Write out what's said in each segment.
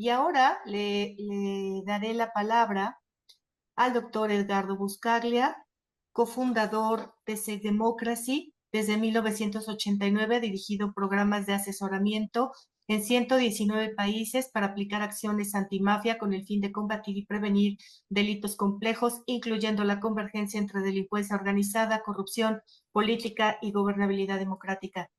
Y ahora le daré la palabra al doctor Edgardo Buscaglia, cofundador de Safe Democracy. Desde 1989 ha dirigido programas de asesoramiento en 119 países para aplicar acciones antimafia con el fin de combatir y prevenir delitos complejos, incluyendo la convergencia entre delincuencia organizada, corrupción, política y gobernabilidad democrática.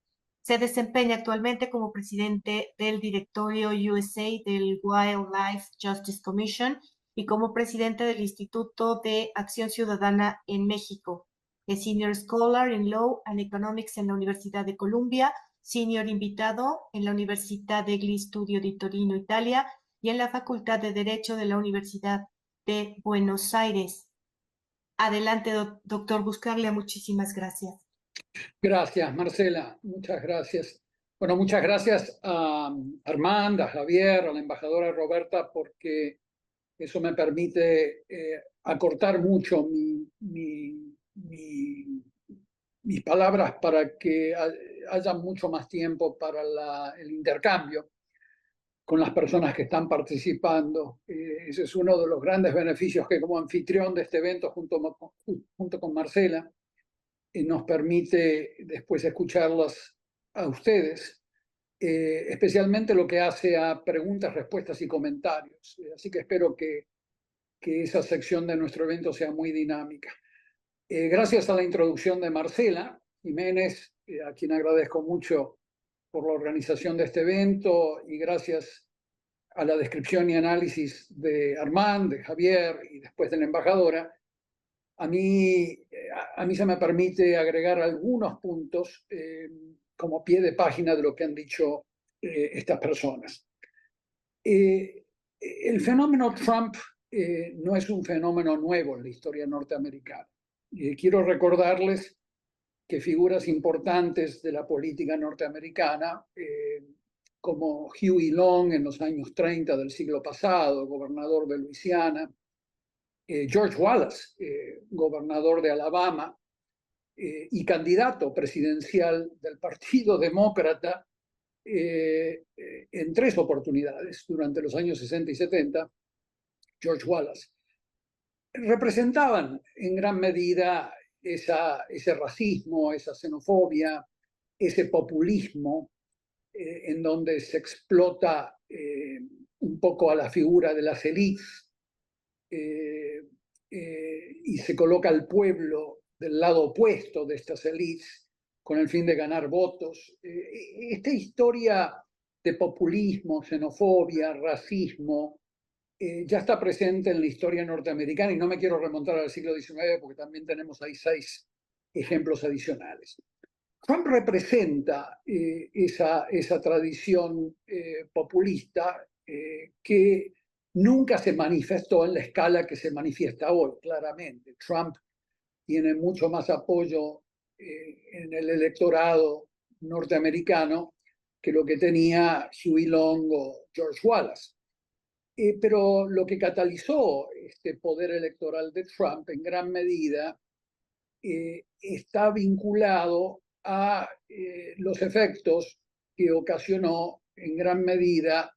Se desempeña actualmente como presidente del directorio USA del Wildlife Justice Commission y como presidente del Instituto de Acción Ciudadana en México. Es Senior Scholar in Law and Economics en la Universidad de Columbia, Senior Invitado en la Universidad degli Studi di Torino, Italia, y en la Facultad de Derecho de la Universidad de Buenos Aires. Adelante, doctor Buscaglia, muchísimas gracias. Gracias, Marcela. Muchas gracias. Bueno, muchas gracias a Armand, a Javier, a la embajadora Roberta, porque eso me permite acortar mucho mis palabras para que haya mucho más tiempo para el intercambio con las personas que están participando. Ese es uno de los grandes beneficios que como anfitrión de este evento junto con Marcela nos permite después escucharlas a ustedes, especialmente lo que hace a preguntas, respuestas y comentarios. Así que espero que esa sección de nuestro evento sea muy dinámica. Gracias a la introducción de Marcela Jiménez, a quien agradezco mucho por la organización de este evento, y gracias a la descripción y análisis de Armand, de Javier y después de la embajadora, a mí se me permite agregar algunos puntos como pie de página de lo que han dicho estas personas. El fenómeno Trump no es un fenómeno nuevo en la historia norteamericana. Quiero recordarles que figuras importantes de la política norteamericana, como Huey Long en los años 30 del siglo pasado, gobernador de Luisiana, George Wallace, gobernador de Alabama y candidato presidencial del Partido Demócrata en 3 oportunidades durante los años 60 y 70, George Wallace, representaban en gran medida ese racismo, esa xenofobia, ese populismo en donde se explota un poco a la figura de las élites y se coloca al pueblo del lado opuesto de estas élites con el fin de ganar votos. Esta historia de populismo, xenofobia, racismo, ya está presente en la historia norteamericana, y no me quiero remontar al siglo XIX porque también tenemos ahí 6 ejemplos adicionales. Trump representa esa tradición populista que nunca se manifestó en la escala que se manifiesta hoy, claramente. Trump tiene mucho más apoyo en el electorado norteamericano que lo que tenía Huey Long o George Wallace. Pero lo que catalizó este poder electoral de Trump en gran medida está vinculado a los efectos que ocasionó en gran medida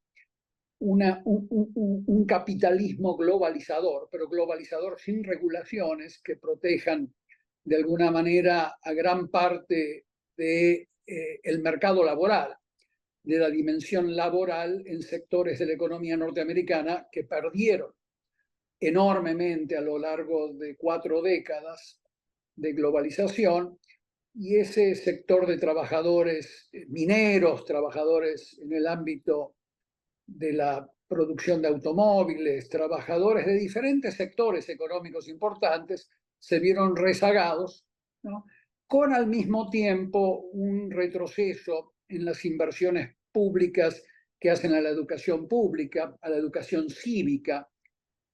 un capitalismo globalizador, pero globalizador sin regulaciones que protejan de alguna manera a gran parte del mercado laboral, de la dimensión laboral en sectores de la economía norteamericana que perdieron enormemente a lo largo de 4 décadas de globalización, y ese sector de trabajadores mineros, trabajadores en el ámbito de la producción de automóviles, trabajadores de diferentes sectores económicos importantes, se vieron rezagados, ¿no? Con al mismo tiempo un retroceso en las inversiones públicas que hacen a la educación pública, a la educación cívica,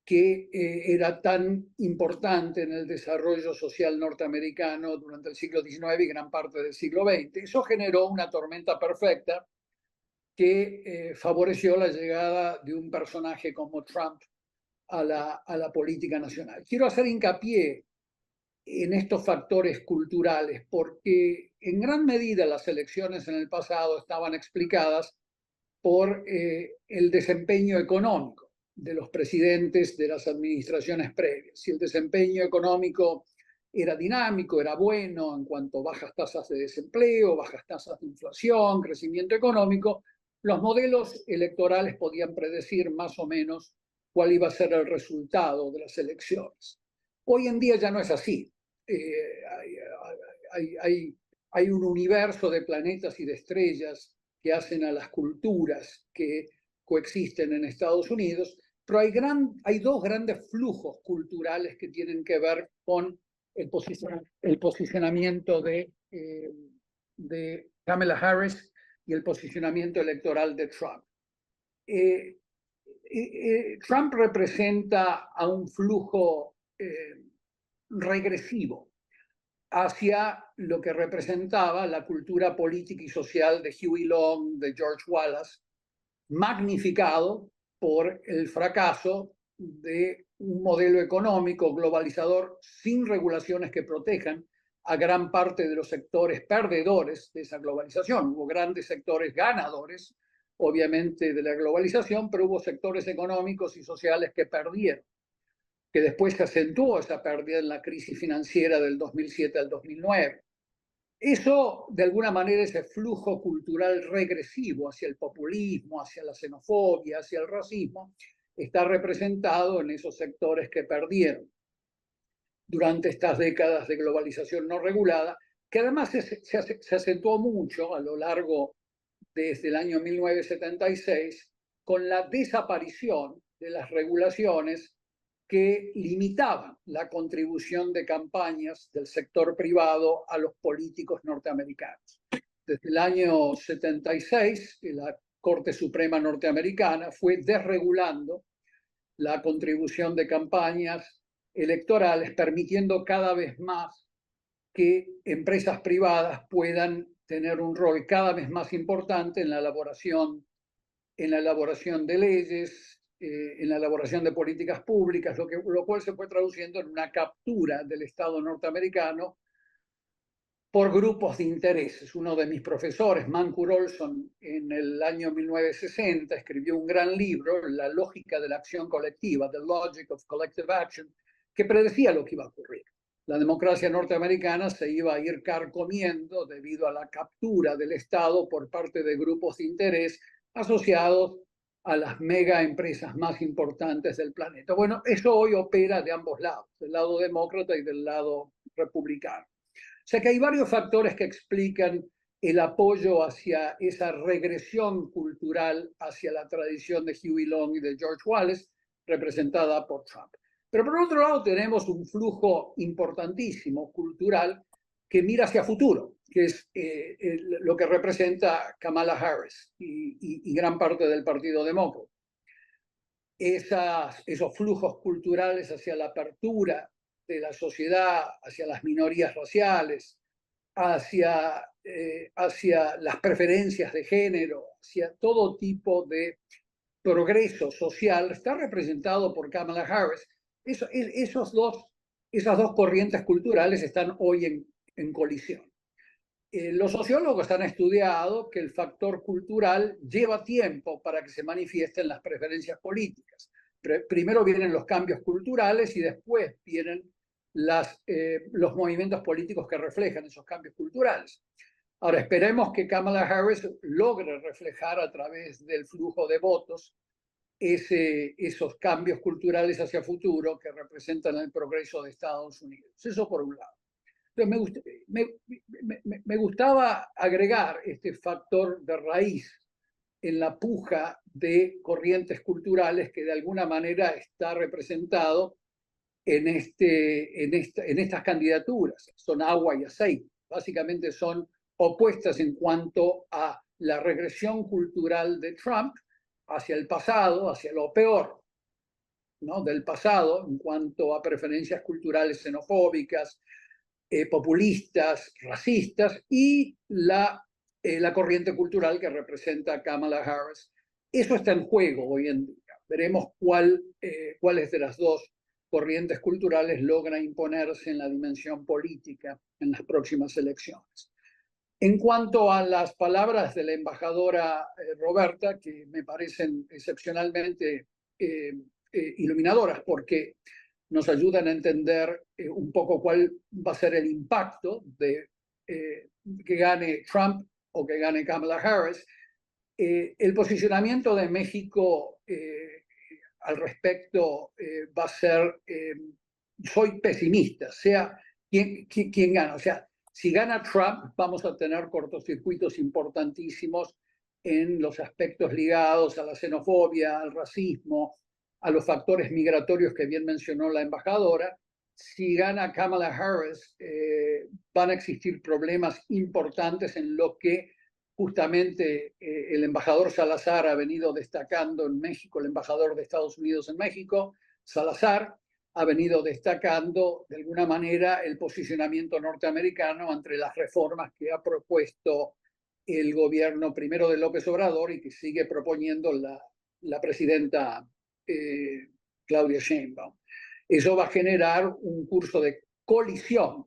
que era tan importante en el desarrollo social norteamericano durante el siglo XIX y gran parte del siglo XX. Eso generó una tormenta perfecta que favoreció la llegada de un personaje como Trump a la política nacional. Quiero hacer hincapié en estos factores culturales porque en gran medida las elecciones en el pasado estaban explicadas por el desempeño económico de los presidentes de las administraciones previas. Si el desempeño económico era dinámico, era bueno en cuanto a bajas tasas de desempleo, bajas tasas de inflación, crecimiento económico, los modelos electorales podían predecir más o menos cuál iba a ser el resultado de las elecciones. Hoy en día ya no es así. Hay un universo de planetas y de estrellas que hacen a las culturas que coexisten en Estados Unidos, pero hay dos grandes flujos culturales que tienen que ver con el posicionamiento de Kamala Harris y el posicionamiento electoral de Trump. Trump representa a un flujo regresivo hacia lo que representaba la cultura política y social de Huey Long, de George Wallace, magnificado por el fracaso de un modelo económico globalizador sin regulaciones que protejan a gran parte de los sectores perdedores de esa globalización. Hubo grandes sectores ganadores, obviamente, de la globalización, pero hubo sectores económicos y sociales que perdieron, que después se acentuó esa pérdida en la crisis financiera del 2007 al 2009. Eso, de alguna manera, ese flujo cultural regresivo hacia el populismo, hacia la xenofobia, hacia el racismo, está representado en esos sectores que perdieron durante estas décadas de globalización no regulada, que además se acentuó mucho a lo largo desde el año 1976 con la desaparición de las regulaciones que limitaban la contribución de campañas del sector privado a los políticos norteamericanos. Desde el año 76, la Corte Suprema norteamericana fue desregulando la contribución de campañas electorales, permitiendo cada vez más que empresas privadas puedan tener un rol cada vez más importante en la elaboración de leyes, en la elaboración de políticas públicas, lo cual se fue traduciendo en una captura del Estado norteamericano por grupos de intereses. Uno de mis profesores, Mancur Olson, en el año 1960 escribió un gran libro, La lógica de la acción colectiva, The Logic of Collective Action, que predecía lo que iba a ocurrir. La democracia norteamericana se iba a ir carcomiendo debido a la captura del Estado por parte de grupos de interés asociados a las mega empresas más importantes del planeta. Bueno, eso hoy opera de ambos lados, del lado demócrata y del lado republicano. O sea que hay varios factores que explican el apoyo hacia esa regresión cultural hacia la tradición de Huey Long y de George Wallace, representada por Trump. Pero por otro lado tenemos un flujo importantísimo cultural que mira hacia futuro, que es lo que representa Kamala Harris y gran parte del Partido Demócrata. Esos flujos culturales hacia la apertura de la sociedad, hacia las minorías raciales, hacia las preferencias de género, hacia todo tipo de progreso social, está representado por Kamala Harris. Esas dos corrientes culturales están hoy en colisión. Los sociólogos han estudiado que el factor cultural lleva tiempo para que se manifiesten las preferencias políticas. Primero vienen los cambios culturales y después vienen los movimientos políticos que reflejan esos cambios culturales. Ahora, esperemos que Kamala Harris logre reflejar a través del flujo de votos esos cambios culturales hacia futuro que representan el progreso de Estados Unidos. Eso por un lado. Entonces, me gustaba agregar este factor de raíz en la puja de corrientes culturales que de alguna manera está representado en estas candidaturas. Son agua y aceite. Básicamente son opuestas en cuanto a la regresión cultural de Trump hacia el pasado, hacia lo peor, ¿no?, del pasado en cuanto a preferencias culturales xenofóbicas, populistas, racistas, y la corriente cultural que representa Kamala Harris. Eso está en juego hoy en día. Veremos cuáles de las dos corrientes culturales logra imponerse en la dimensión política en las próximas elecciones. En cuanto a las palabras de la embajadora Roberta, que me parecen excepcionalmente iluminadoras, porque nos ayudan a entender un poco cuál va a ser el impacto de que gane Trump o que gane Kamala Harris. El posicionamiento de México al respecto va a ser, soy pesimista, sea quien gana. O sea, si gana Trump, vamos a tener cortocircuitos importantísimos en los aspectos ligados a la xenofobia, al racismo, a los factores migratorios que bien mencionó la embajadora. Si gana Kamala Harris, van a existir problemas importantes en lo que justamente el embajador Salazar ha venido destacando en México, el embajador de Estados Unidos en México, Salazar, ha venido destacando de alguna manera el posicionamiento norteamericano entre las reformas que ha propuesto el gobierno primero de López Obrador y que sigue proponiendo la presidenta Claudia Sheinbaum. Eso va a generar un curso de colisión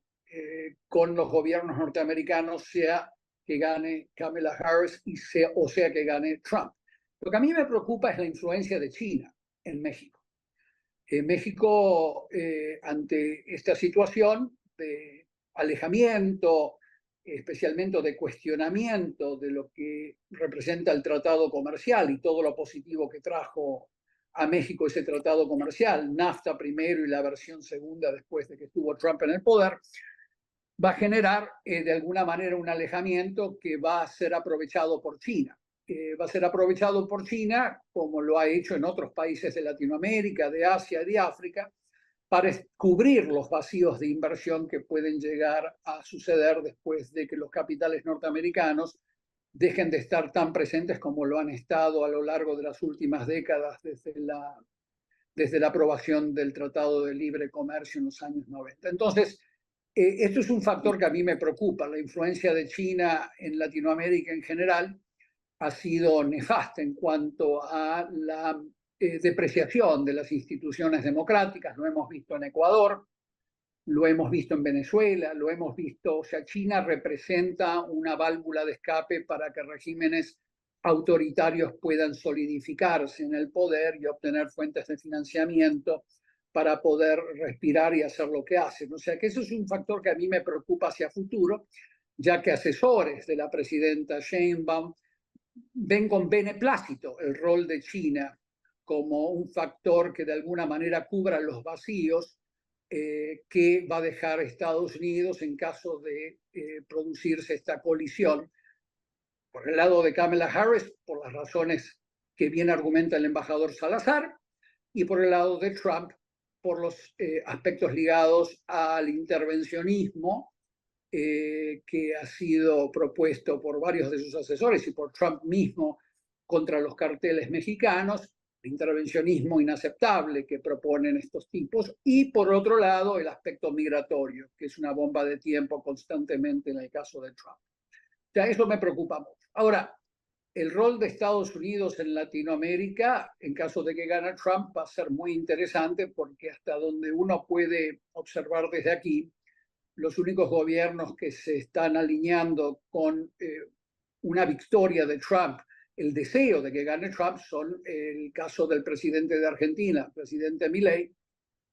con los gobiernos norteamericanos, sea que gane Kamala Harris o sea que gane Trump. Lo que a mí me preocupa es la influencia de China en México. México, ante esta situación de alejamiento, especialmente de cuestionamiento de lo que representa el tratado comercial y todo lo positivo que trajo a México ese tratado comercial, NAFTA primero y la versión segunda después de que estuvo Trump en el poder, va a generar de alguna manera un alejamiento que va a ser aprovechado por China. Va a ser aprovechado por China, como lo ha hecho en otros países de Latinoamérica, de Asia y de África, para cubrir los vacíos de inversión que pueden llegar a suceder después de que los capitales norteamericanos dejen de estar tan presentes como lo han estado a lo largo de las últimas décadas desde la aprobación del Tratado de Libre Comercio en los años 90. Entonces, esto es un factor que a mí me preocupa. La influencia de China en Latinoamérica en general ha sido nefasta en cuanto a la depreciación de las instituciones democráticas. Lo hemos visto en Ecuador, lo hemos visto en Venezuela, lo hemos visto. O sea, China representa una válvula de escape para que regímenes autoritarios puedan solidificarse en el poder y obtener fuentes de financiamiento para poder respirar y hacer lo que hacen. O sea que eso es un factor que a mí me preocupa hacia futuro, ya que asesores de la presidenta Sheinbaum ven con beneplácito el rol de China como un factor que de alguna manera cubra los vacíos que va a dejar Estados Unidos en caso de producirse esta colisión. Por el lado de Kamala Harris, por las razones que bien argumenta el embajador Salazar, y por el lado de Trump, por los aspectos ligados al intervencionismo que ha sido propuesto por varios de sus asesores y por Trump mismo contra los carteles mexicanos, el intervencionismo inaceptable que proponen estos tipos, y por otro lado el aspecto migratorio, que es una bomba de tiempo constantemente en el caso de Trump. O sea, eso me preocupa mucho. Ahora, el rol de Estados Unidos en Latinoamérica, en caso de que gane Trump, va a ser muy interesante porque hasta donde uno puede observar desde aquí, los únicos gobiernos que se están alineando con una victoria de Trump, el deseo de que gane Trump, son el caso del presidente de Argentina, el presidente Milei,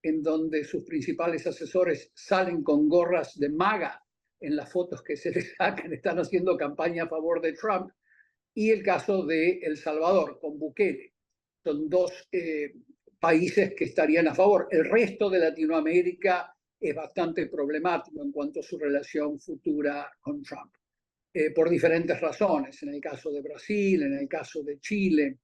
en donde sus principales asesores salen con gorras de MAGA en las fotos que se les sacan, están haciendo campaña a favor de Trump, y el caso de El Salvador, con Bukele. Son dos países que estarían a favor. El resto de Latinoamérica es bastante problemático en cuanto a su relación futura con Trump, por diferentes razones. En el caso de Brasil, en el caso de Chile,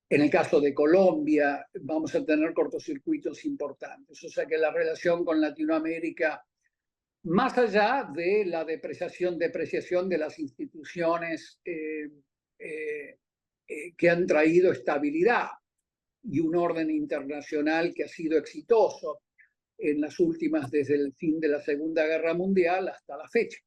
en el caso de Colombia, vamos a tener cortocircuitos importantes. O sea que la relación con Latinoamérica, más allá de la depreciación de las instituciones que han traído estabilidad y un orden internacional que ha sido exitoso en las últimas, desde el fin de la Segunda Guerra Mundial hasta la fecha.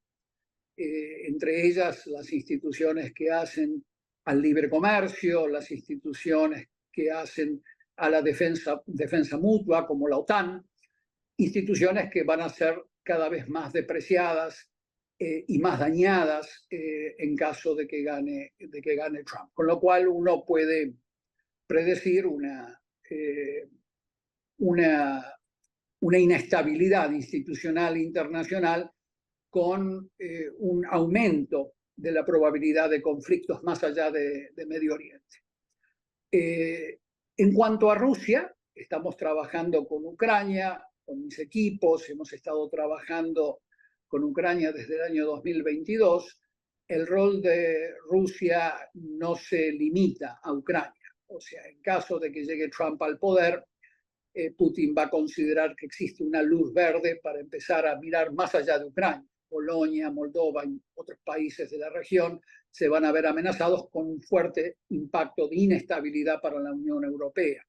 Entre ellas las instituciones que hacen al libre comercio, las instituciones que hacen a la defensa mutua, como la OTAN, instituciones que van a ser cada vez más depreciadas y más dañadas en caso de que gane Trump. Con lo cual uno puede predecir una inestabilidad institucional internacional con un aumento de la probabilidad de conflictos más allá de Medio Oriente. En cuanto a Rusia, estamos trabajando con Ucrania, con mis equipos, hemos estado trabajando con Ucrania desde el año 2022. El rol de Rusia no se limita a Ucrania. O sea, en caso de que llegue Trump al poder, Putin va a considerar que existe una luz verde para empezar a mirar más allá de Ucrania. Polonia, Moldova y otros países de la región se van a ver amenazados con un fuerte impacto de inestabilidad para la Unión Europea.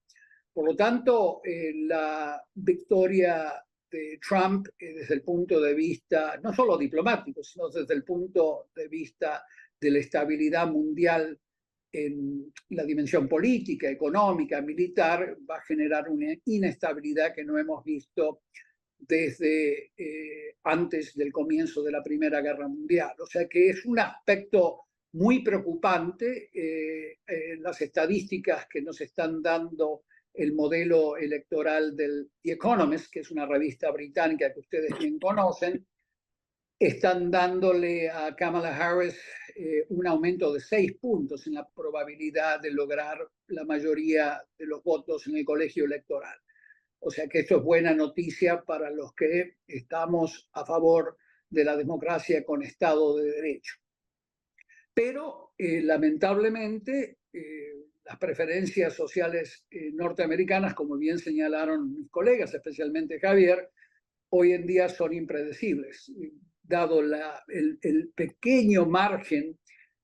Por lo tanto, la victoria de Trump desde el punto de vista no solo diplomático, sino desde el punto de vista de la estabilidad mundial en la dimensión política, económica, militar, va a generar una inestabilidad que no hemos visto desde antes del comienzo de la Primera Guerra Mundial. O sea que es un aspecto muy preocupante. Las estadísticas que nos están dando el modelo electoral del The Economist, que es una revista británica que ustedes bien conocen, están dándole a Kamala Harris un aumento de 6 puntos en la probabilidad de lograr la mayoría de los votos en el colegio electoral. O sea que esto es buena noticia para los que estamos a favor de la democracia con Estado de Derecho. Pero lamentablemente las preferencias sociales norteamericanas, como bien señalaron mis colegas, especialmente Javier, hoy en día son impredecibles, dado el pequeño margen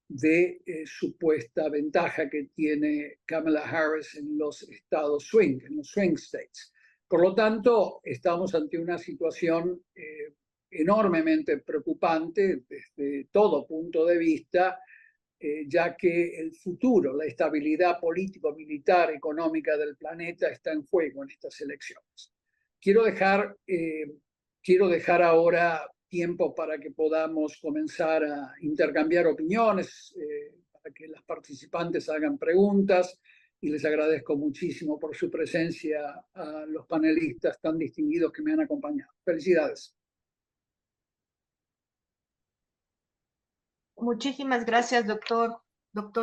de supuesta ventaja que tiene Kamala Harris en los estados swing, en los swing states. Por lo tanto, estamos ante una situación enormemente preocupante desde todo punto de vista, ya que el futuro, la estabilidad político, militar, económica del planeta está en juego en estas elecciones. Quiero dejar ahora tiempo para que podamos comenzar a intercambiar opiniones, para que las participantes hagan preguntas, y les agradezco muchísimo por su presencia a los panelistas tan distinguidos que me han acompañado. Felicidades. Muchísimas gracias, doctor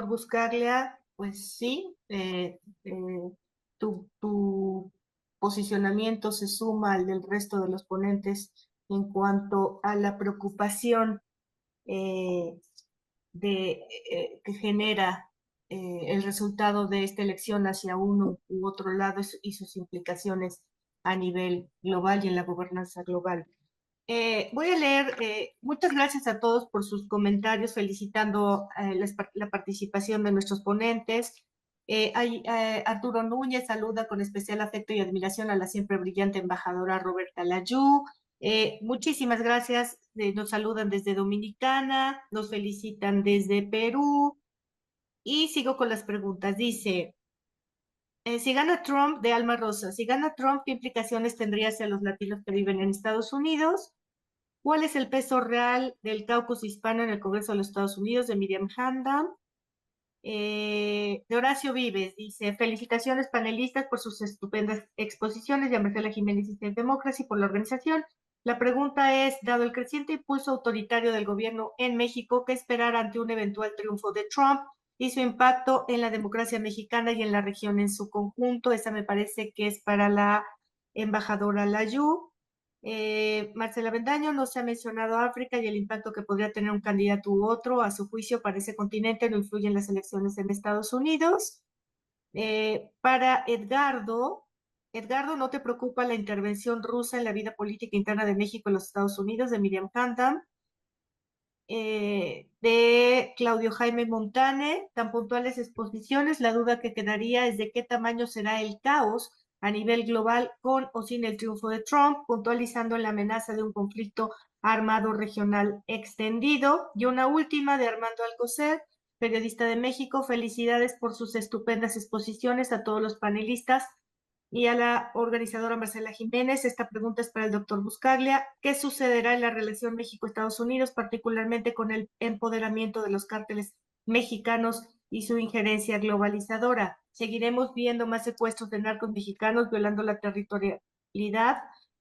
Buscaglia. Pues sí, tu posicionamiento se suma al del resto de los ponentes en cuanto a la preocupación que genera el resultado de esta elección hacia uno u otro lado y sus implicaciones a nivel global y en la gobernanza global. Voy a leer, muchas gracias a todos por sus comentarios, felicitando la participación de nuestros ponentes. Arturo Núñez saluda con especial afecto y admiración a la siempre brillante embajadora Roberta Layú. Muchísimas gracias, nos saludan desde Dominicana, nos felicitan desde Perú. Y sigo con las preguntas. Dice, si gana Trump, de Alma Rosa, si gana Trump, ¿qué implicaciones tendría hacia los latinos que viven en Estados Unidos? ¿Cuál es el peso real del caucus hispano en el Congreso de los Estados Unidos? De Miriam Handam. De Horacio Vives, dice, felicitaciones panelistas por sus estupendas exposiciones y a Marcela Jiménez y Democracy por la organización. La pregunta es, dado el creciente impulso autoritario del gobierno en México, ¿qué esperar ante un eventual triunfo de Trump y su impacto en la democracia mexicana y en la región en su conjunto? Esa me parece que es para la embajadora Layú. Marcela Bendaño, no se ha mencionado África y el impacto que podría tener un candidato u otro a su juicio para ese continente no influye en las elecciones en Estados Unidos. Para Edgardo, ¿no te preocupa la intervención rusa en la vida política interna de México en los Estados Unidos? De Miriam Handam. De Claudio Jaime Montane, tan puntuales exposiciones, la duda que quedaría es de qué tamaño será el caos a nivel global con o sin el triunfo de Trump, puntualizando la amenaza de un conflicto armado regional extendido. Y una última de Armando Alcocer, periodista de México, felicidades por sus estupendas exposiciones a todos los panelistas. Y a la organizadora Marcela Jiménez, esta pregunta es para el doctor Buscaglia. ¿Qué sucederá en la relación México-Estados Unidos, particularmente con el empoderamiento de los cárteles mexicanos y su injerencia globalizadora? ¿Seguiremos viendo más secuestros de narcos mexicanos violando la territorialidad,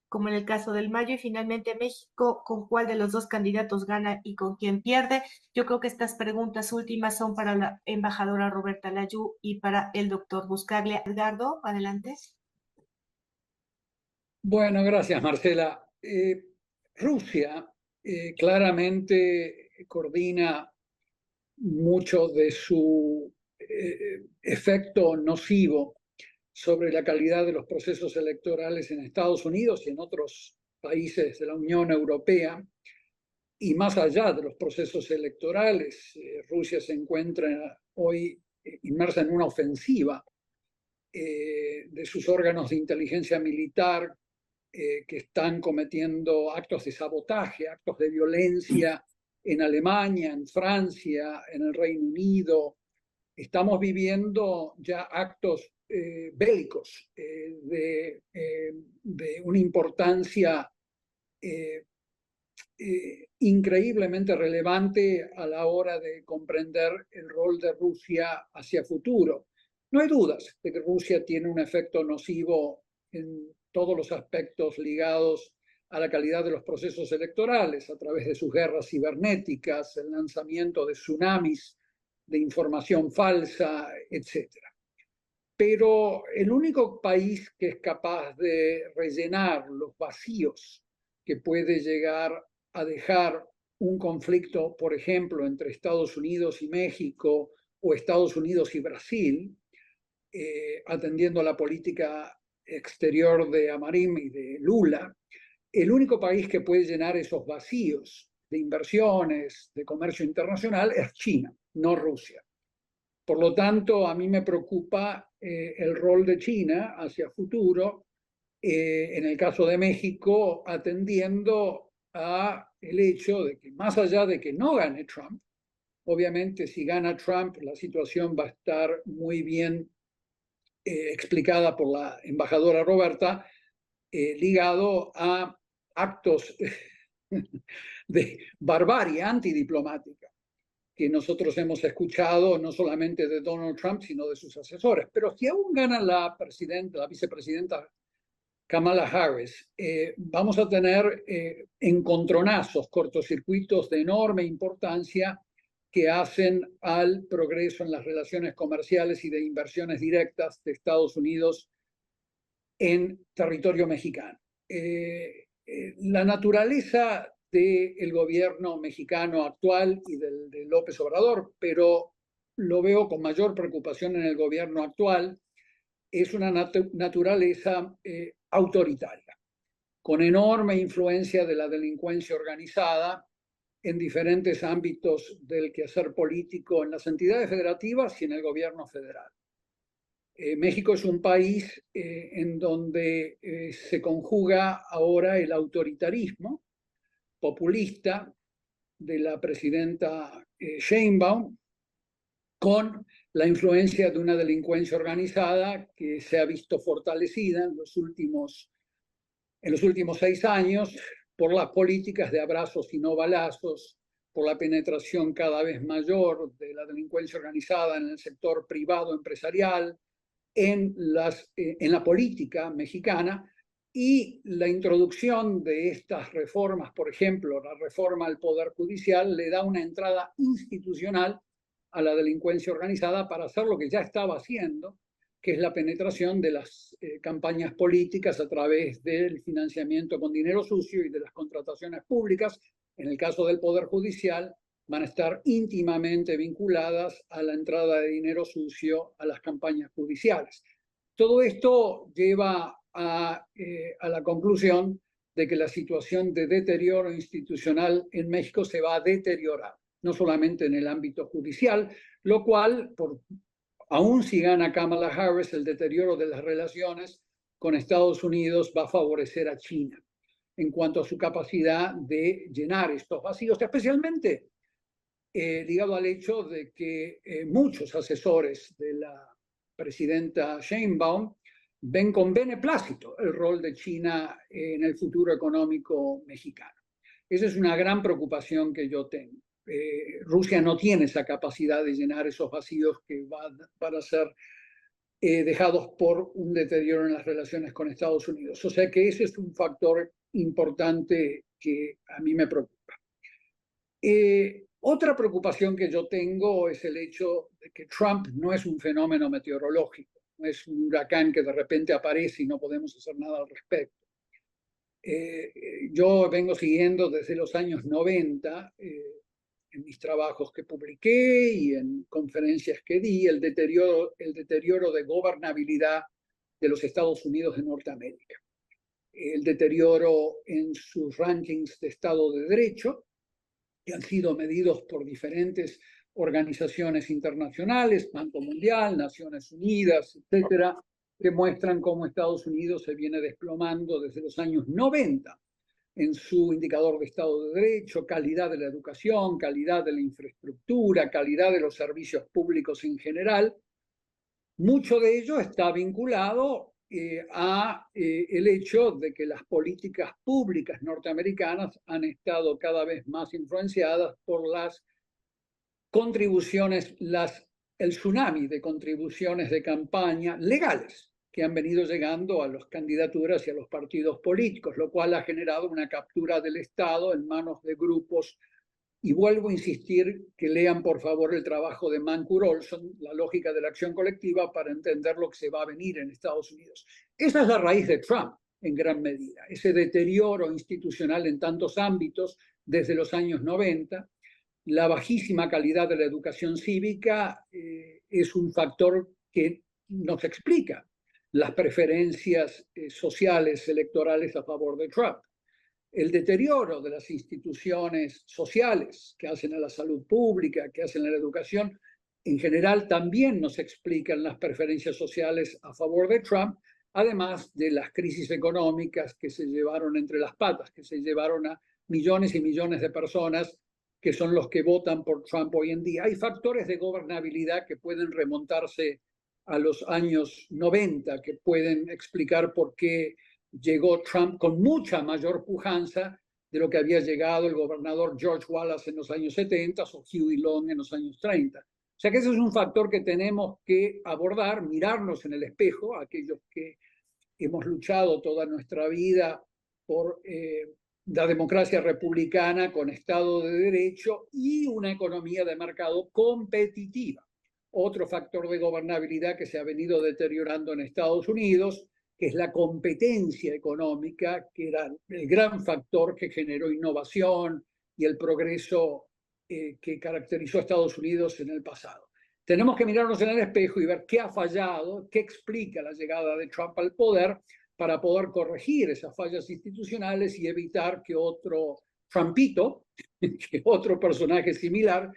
como en el caso del Mayo? Y finalmente, México, ¿con cuál de los dos candidatos gana y con quién pierde? Yo creo que estas preguntas últimas son para la embajadora Roberta Layú y para el doctor Buscaglia. Edgardo, adelante. Bueno, gracias, Marcela. Rusia claramente coordina mucho de su efecto nocivo sobre la calidad de los procesos electorales en Estados Unidos y en otros países de la Unión Europea. Y más allá de los procesos electorales, Rusia se encuentra hoy inmersa en una ofensiva de sus órganos de inteligencia militar que están cometiendo actos de sabotaje, actos de violencia en Alemania, en Francia, en el Reino Unido. Estamos viviendo ya actos bélicos de una importancia increíblemente relevante a la hora de comprender el rol de Rusia hacia futuro. No hay dudas de que Rusia tiene un efecto nocivo en todos los aspectos ligados a la calidad de los procesos electorales, a través de sus guerras cibernéticas, el lanzamiento de tsunamis de información falsa, etc. Pero el único país que es capaz de rellenar los vacíos que puede llegar a dejar un conflicto, por ejemplo, entre Estados Unidos y México o Estados Unidos y Brasil, atendiendo a la política exterior de Amarim y de Lula, el único país que puede llenar esos vacíos de inversiones, de comercio internacional, es China, no Rusia. Por lo tanto, a mí me preocupa el rol de China hacia futuro, en el caso de México, atendiendo a el hecho de que más allá de que no gane Trump, obviamente si gana Trump la situación va a estar muy bien explicada por la embajadora Roberta, ligado a actos de barbarie antidiplomática que nosotros hemos escuchado no solamente de Donald Trump, sino de sus asesores. Pero si aún gana la vicepresidenta Kamala Harris, vamos a tener encontronazos, cortocircuitos de enorme importancia que hacen al progreso en las relaciones comerciales y de inversiones directas de Estados Unidos en territorio mexicano. La naturaleza del gobierno mexicano actual y de López Obrador, pero lo veo con mayor preocupación en el gobierno actual, es una naturaleza autoritaria, con enorme influencia de la delincuencia organizada en diferentes ámbitos del quehacer político en las entidades federativas y en el gobierno federal. México es un país en donde se conjuga ahora el autoritarismo populista de la presidenta Sheinbaum con la influencia de una delincuencia organizada que se ha visto fortalecida en los últimos 6 años por las políticas de abrazos y no balazos, por la penetración cada vez mayor de la delincuencia organizada en el sector privado empresarial, en la política mexicana, y la introducción de estas reformas, por ejemplo, la reforma al Poder Judicial, le da una entrada institucional a la delincuencia organizada para hacer lo que ya estaba haciendo, que es la penetración de las campañas políticas a través del financiamiento con dinero sucio y de las contrataciones públicas. En el caso del Poder Judicial, van a estar íntimamente vinculadas a la entrada de dinero sucio a las campañas judiciales. Todo esto lleva a la conclusión de que la situación de deterioro institucional en México se va a deteriorar, no solamente en el ámbito judicial, lo cual, aún si gana Kamala Harris, el deterioro de las relaciones con Estados Unidos va a favorecer a China en cuanto a su capacidad de llenar estos vacíos, especialmente ligado al hecho de que muchos asesores de la presidenta Sheinbaum ven con beneplácito el rol de China en el futuro económico mexicano. Esa es una gran preocupación que yo tengo. Rusia no tiene esa capacidad de llenar esos vacíos que van a ser dejados por un deterioro en las relaciones con Estados Unidos. O sea que ese es un factor importante que a mí me preocupa. Otra preocupación que yo tengo es el hecho de que Trump no es un fenómeno meteorológico, no es un huracán que de repente aparece y no podemos hacer nada al respecto. Yo vengo siguiendo desde los años 90, en mis trabajos que publiqué y en conferencias que di, el deterioro de gobernabilidad de los Estados Unidos de Norteamérica, el deterioro en sus rankings de Estado de Derecho, que han sido medidos por diferentes organizaciones internacionales, Banco Mundial, Naciones Unidas, etcétera, que muestran cómo Estados Unidos se viene desplomando desde los años 90 en su indicador de Estado de Derecho, calidad de la educación, calidad de la infraestructura, calidad de los servicios públicos en general. Mucho de ello está vinculado a el hecho de que las políticas públicas norteamericanas han estado cada vez más influenciadas por las contribuciones, el tsunami de contribuciones de campaña legales que han venido llegando a las candidaturas y a los partidos políticos, lo cual ha generado una captura del Estado en manos de grupos. Y vuelvo a insistir que lean por favor el trabajo de Mancur Olson, La lógica de la acción colectiva, para entender lo que se va a venir en Estados Unidos. Esa es la raíz de Trump, en gran medida, ese deterioro institucional en tantos ámbitos desde los años 90. La bajísima calidad de la educación cívica es un factor que nos explica las preferencias sociales electorales a favor de Trump. El deterioro de las instituciones sociales que hacen a la salud pública, que hacen a la educación, en general también nos explican las preferencias sociales a favor de Trump, además de las crisis económicas que se llevaron entre las patas, que se llevaron a millones y millones de personas que son los que votan por Trump hoy en día. Hay factores de gobernabilidad que pueden remontarse a los años 90, que pueden explicar por qué llegó Trump con mucha mayor pujanza de lo que había llegado el gobernador George Wallace en los años 70 o Huey Long en los años 30. O sea que ese es un factor que tenemos que abordar, mirarnos en el espejo, aquellos que hemos luchado toda nuestra vida por la democracia republicana con Estado de Derecho y una economía de mercado competitiva. Otro factor de gobernabilidad que se ha venido deteriorando en Estados Unidos, que es la competencia económica, que era el gran factor que generó innovación y el progreso que caracterizó a Estados Unidos en el pasado. Tenemos que mirarnos en el espejo y ver qué ha fallado, qué explica la llegada de Trump al poder para poder corregir esas fallas institucionales y evitar que otro Trumpito, que otro personaje similar,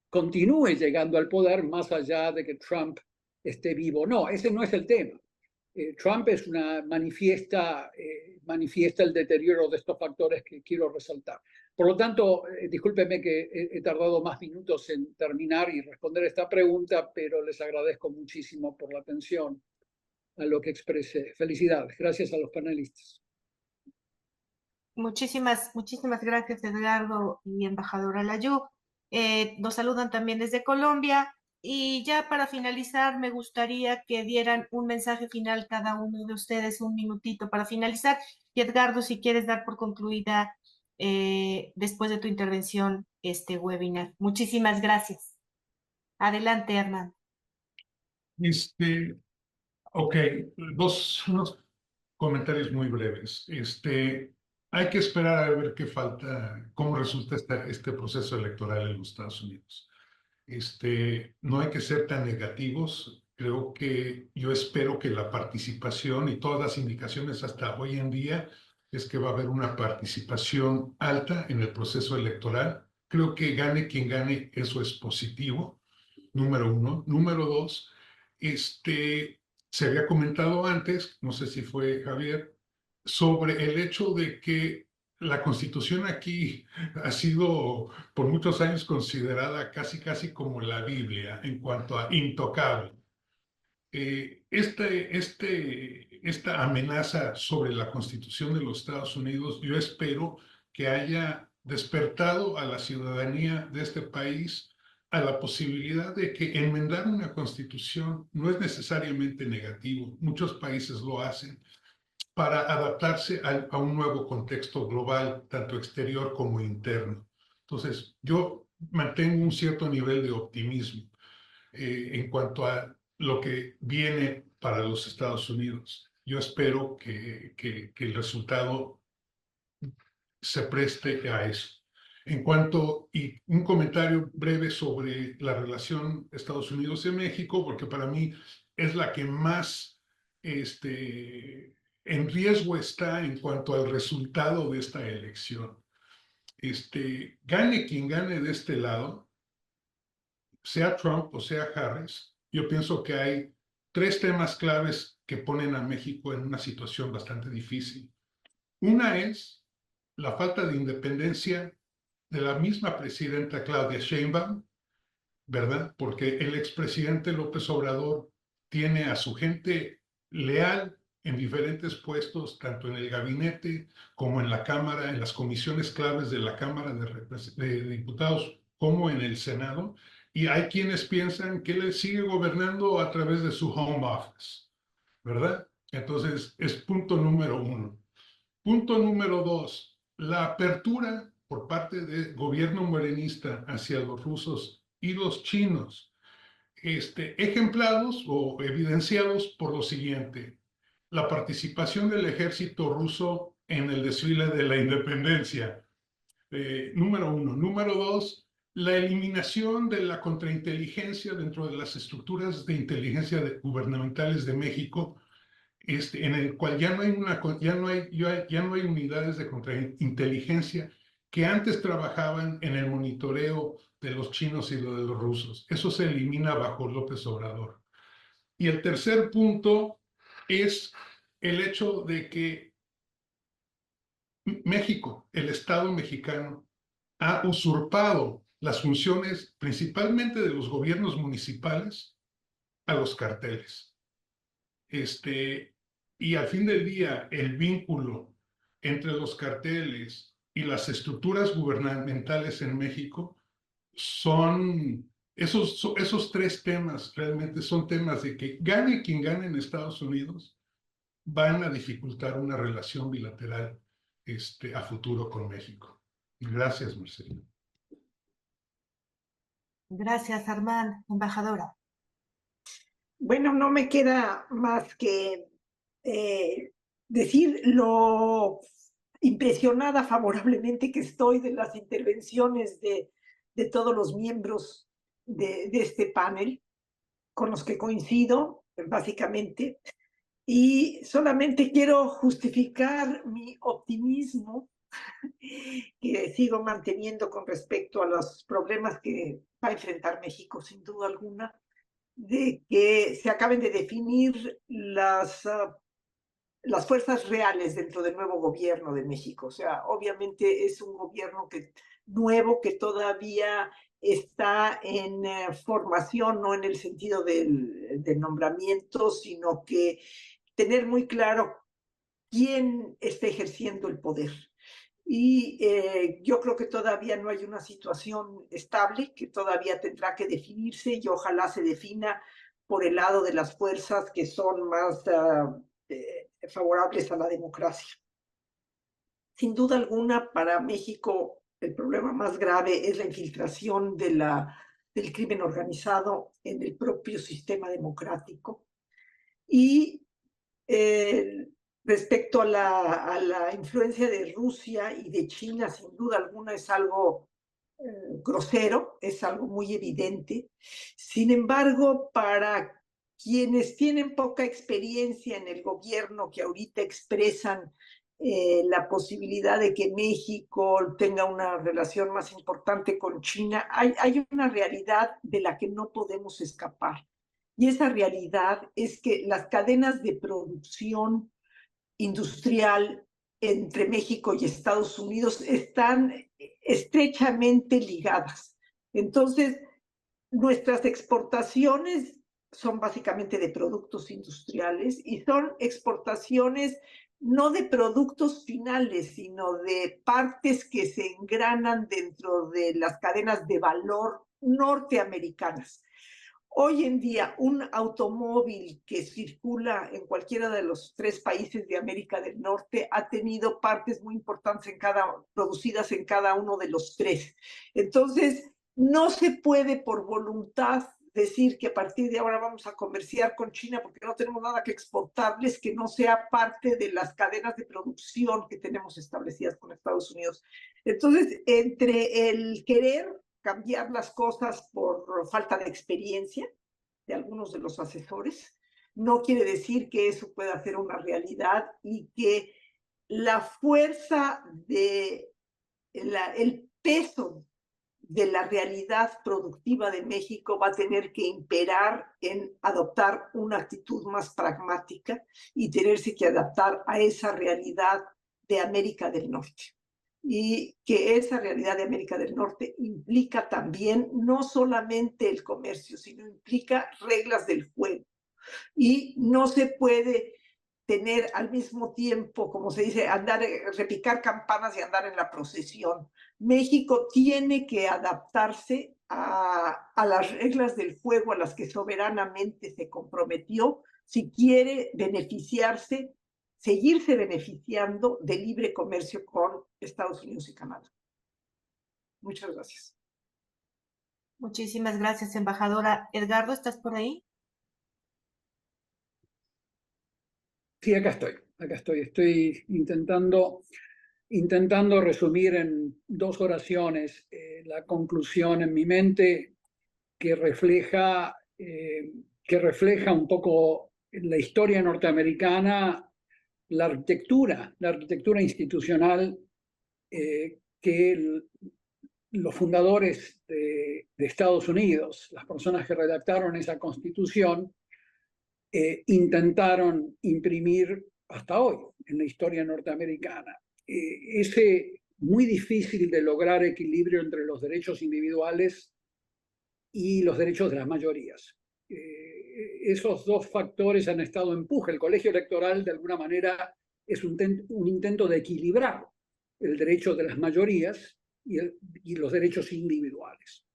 continúe llegando al poder más allá de que Trump esté vivo. No, ese no es el tema. Trump es manifiesta el deterioro de estos factores que quiero resaltar. Por lo tanto, discúlpenme que he tardado más minutos en terminar y responder esta pregunta, pero les agradezco muchísimo por la atención a lo que expresé. Felicidades. Gracias a los panelistas. Muchísimas gracias, Edgardo y embajador Alayú. Nos saludan también desde Colombia. Y ya para finalizar, me gustaría que dieran un mensaje final cada uno de ustedes, un minutito para finalizar. Y Edgardo, si quieres dar por concluida después de tu intervención este webinar. Muchísimas gracias. Adelante, Hernán. Ok, unos comentarios muy breves. Hay que esperar a ver qué falta, cómo resulta este proceso electoral en los Estados Unidos. No hay que ser tan negativos. Creo que yo espero que la participación y todas las indicaciones hasta hoy en día es que va a haber una participación alta en el proceso electoral. Creo que gane quien gane, eso es positivo, número uno. Número dos, se había comentado antes, no sé si fue Javier, sobre el hecho de que la Constitución aquí ha sido por muchos años considerada casi como la Biblia en cuanto a intocable. esta amenaza sobre la Constitución de los Estados Unidos, yo espero que haya despertado a la ciudadanía de este país a la posibilidad de que enmendar una Constitución no es necesariamente negativo. Muchos países lo hacen para adaptarse a un nuevo contexto global, tanto exterior como interno. Entonces, yo mantengo un cierto nivel de optimismo en cuanto a lo que viene para los Estados Unidos. Yo espero que el resultado se preste a eso. En cuanto, y un comentario breve sobre la relación Estados Unidos y México, porque para mí es la que más en riesgo está en cuanto al resultado de esta elección. Gane quien gane de este lado, sea Trump o sea Harris, yo pienso que hay tres temas claves que ponen a México en una situación bastante difícil. Una es la falta de independencia de la misma presidenta Claudia Sheinbaum, ¿verdad? Porque el expresidente López Obrador tiene a su gente leal en diferentes puestos, tanto en el gabinete como en la Cámara, en las comisiones claves de la Cámara de Diputados, como en el Senado, y hay quienes piensan que él sigue gobernando a través de su home office, ¿verdad? Entonces, es punto número uno. Punto número dos, la apertura por parte del gobierno morenista hacia los rusos y los chinos, ejemplados o evidenciados por lo siguiente: la participación del ejército ruso en el desfile de la independencia, número uno. Número dos, la eliminación de la contrainteligencia dentro de las estructuras de inteligencia gubernamentales de México, en el cual ya no hay unidades de contrainteligencia que antes trabajaban en el monitoreo de los chinos y de los rusos. Eso se elimina bajo López Obrador. Y el tercer punto es el hecho de que México, el Estado mexicano, ha usurpado las funciones principalmente de los gobiernos municipales a los carteles. Y al fin del día, el vínculo entre los carteles y las estructuras gubernamentales en México esos tres temas realmente son temas de que gane quien gane en Estados Unidos, van a dificultar una relación bilateral a futuro con México. Gracias, Marcelino. Gracias, Armand, embajadora. Bueno, no me queda más que decir lo impresionada favorablemente que estoy de las intervenciones de todos los miembros de este panel, con los que coincido, básicamente. Y solamente quiero justificar mi optimismo que sigo manteniendo con respecto a los problemas que va a enfrentar México, sin duda alguna, de que se acaben de definir las fuerzas reales dentro del nuevo gobierno de México. O sea, obviamente es un gobierno nuevo que todavía está en formación, no en el sentido del nombramiento, sino que tener muy claro quién está ejerciendo el poder. Y yo creo que todavía no hay una situación estable, que todavía tendrá que definirse, y ojalá se defina por el lado de las fuerzas que son más favorables a la democracia. Sin duda alguna, para México el problema más grave es la infiltración del crimen organizado en el propio sistema democrático. Y respecto a la influencia de Rusia y de China, sin duda alguna es algo grosero, es algo muy evidente. Sin embargo, para quienes tienen poca experiencia en el gobierno, que ahorita expresan la posibilidad de que México tenga una relación más importante con China, hay una realidad de la que no podemos escapar. Y esa realidad es que las cadenas de producción industrial entre México y Estados Unidos están estrechamente ligadas. Entonces, nuestras exportaciones son básicamente de productos industriales y son exportaciones no de productos finales, sino de partes que se engranan dentro de las cadenas de valor norteamericanas. Hoy en día, un automóvil que circula en cualquiera de los 3 países de América del Norte ha tenido partes muy importantes producidas en cada uno de los 3. Entonces, no se puede por voluntad decir que a partir de ahora vamos a comerciar con China porque no tenemos nada que exportarles que no sea parte de las cadenas de producción que tenemos establecidas con Estados Unidos. Entonces, entre el querer cambiar las cosas por falta de experiencia de algunos de los asesores, no quiere decir que eso pueda ser una realidad y que la fuerza el peso de la realidad productiva de México va a tener que imperar en adoptar una actitud más pragmática y tenerse que adaptar a esa realidad de América del Norte. Y que esa realidad de América del Norte implica también no solamente el comercio, sino implica reglas del juego. Y no se puede tener al mismo tiempo, como se dice, repicar campanas y andar en la procesión. México tiene que adaptarse a las reglas del juego a las que soberanamente se comprometió si quiere beneficiarse, seguirse beneficiando del libre comercio con Estados Unidos y Canadá. Muchas gracias. Muchísimas gracias, embajadora. Edgardo, ¿estás por ahí? Sí, acá estoy. Estoy intentando resumir en 2 oraciones la conclusión en mi mente que refleja un poco la historia norteamericana, la arquitectura institucional que los fundadores de Estados Unidos, las personas que redactaron esa constitución, intentaron imprimir hasta hoy en la historia norteamericana. Ese muy difícil de lograr equilibrio entre los derechos individuales y los derechos de las mayorías. Esos 2 factores han estado en puja. El colegio electoral, de alguna manera, es un intento de equilibrar el derecho de las mayorías y los derechos individuales.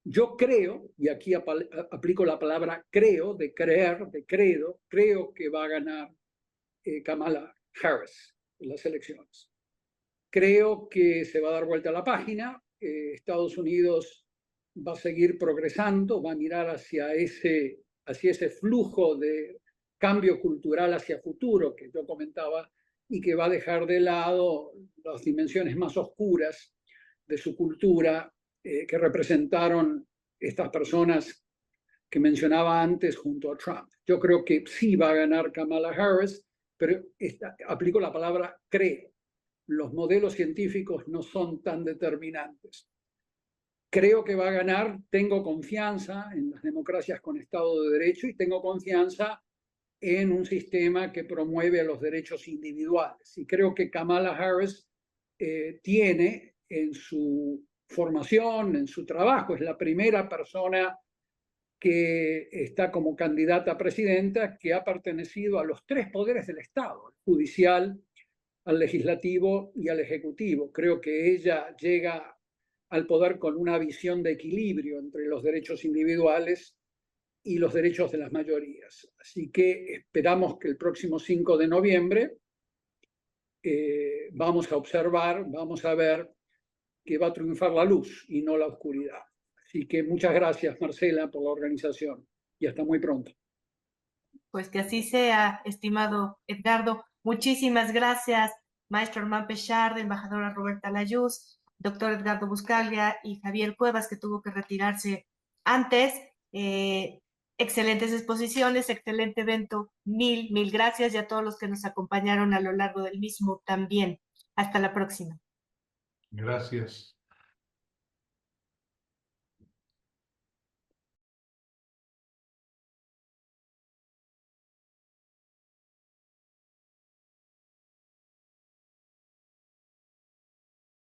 Yo creo, y aquí aplico la palabra creo, de creer, de credo, creo que va a ganar Kamala Harris en las elecciones. Creo que se va a dar vuelta a la página, Estados Unidos va a seguir progresando, va a mirar hacia ese flujo de cambio cultural hacia futuro que yo comentaba y que va a dejar de lado las dimensiones más oscuras de su cultura que representaron estas personas que mencionaba antes junto a Trump. Yo creo que sí va a ganar Kamala Harris, pero aplico la palabra creo. Los modelos científicos no son tan determinantes. Creo que va a ganar, tengo confianza en las democracias con Estado de Derecho y tengo confianza en un sistema que promueve los derechos individuales. Y creo que Kamala Harris tiene en su formación, en su trabajo, es la primera persona que está como candidata a presidenta que ha pertenecido a los 3 poderes del Estado, al judicial, al legislativo y al ejecutivo. Creo que ella llega al poder con una visión de equilibrio entre los derechos individuales y los derechos de las mayorías. Así que esperamos que el próximo 5 de noviembre vamos a observar, vamos a ver que va a triunfar la luz y no la oscuridad. Así que muchas gracias, Marcela, por la organización y hasta muy pronto. Pues que así sea, estimado Edgardo. Muchísimas gracias, maestro Armand Pechard, embajadora Roberta Layuz, doctor Edgardo Buscaglia y Javier Cuevas, que tuvo que retirarse antes. Excelentes exposiciones, excelente evento. Mil gracias y a todos los que nos acompañaron a lo largo del mismo también. Hasta la próxima. Gracias.